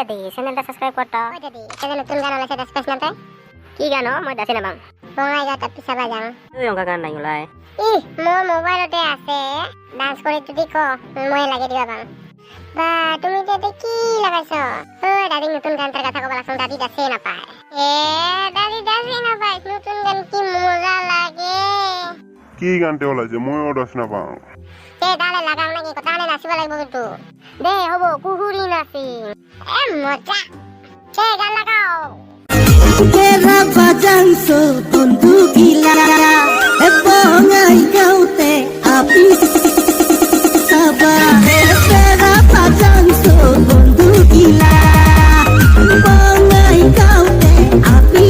দাদি চ্যানেলটা সাবস্ক্রাইব করতো ওই দাদি চ্যানেল নতুন গান আছে দাস নাতে কি গানো মই দাসি না বাং বঙাই গাতা পিছা বাজাং তুই অঙ্কা গান নাই ওলাই মোর মোবাইলতে আছে ডান্স কৰি তুদি ক মই লাগে দিবা বাং বা তুমি যে কি লাগাইছো ওই দাদি নতুন গানটার কথা কব লাগছ দাদি দাসে না পায় দাদি দাসে না পায় নতুন গান কি মজা লাগে কি গানতে ওলাইছে মইও দছ না পাও দালে লাগাং নাকি কথা নে নাচিব লাগিব কিন্তু দে হবো কুহুরি নাচি মজা গান লাগাও Kera pajanso bundu gila Ebongai kaute api saba Kera pajanso bundu gila Ebongai kaute api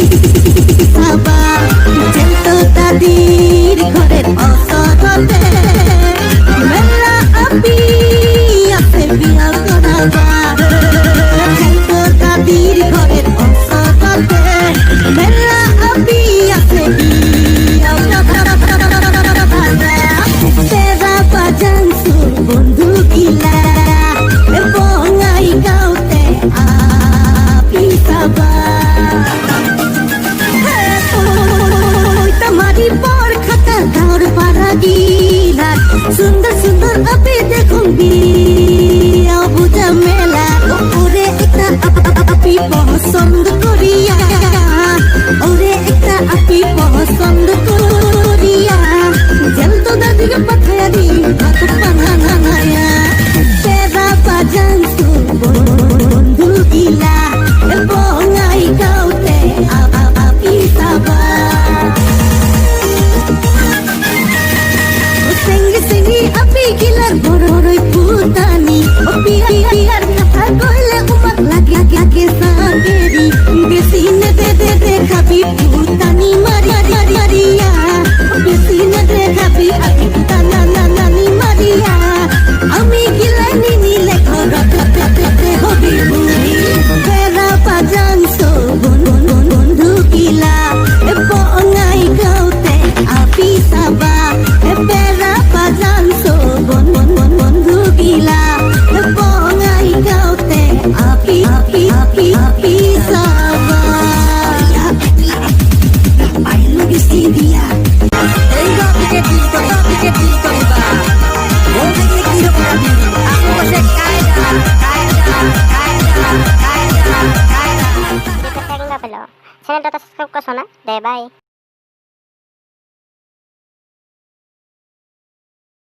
saba Jento tadir ghorer osotote Mela api ase biya koraba Jento tadir ghorer osotote Mela api ase biya Tera pajanso bundu gila Ebongai kaute api saba Tamari por khata gaur para gila Sundar sundar api dekhungi Abuja mela Ore ekta api pasand koriya Ore ekta api pasand koriya Jal to dadi ke pathaya di Hat panaya Tera pajanso bondhu gila Ebongai kaute api saba Sengi api gilar boroi putani Api ar katha koile umat lagi sageri Besine de khabi putani Maria Besine de khabi api nani Maria Ami gilani nile khorate hobi buri Tera pajanso bondhu gila Ebongai kaute api saba Tera pajanso bondhu gila Ebongai kaute api saba Bailo di India Tengo que tinto iba Boleh que quiero para mí Aku se caida চ্যানেলটা subscribe করছ না দে by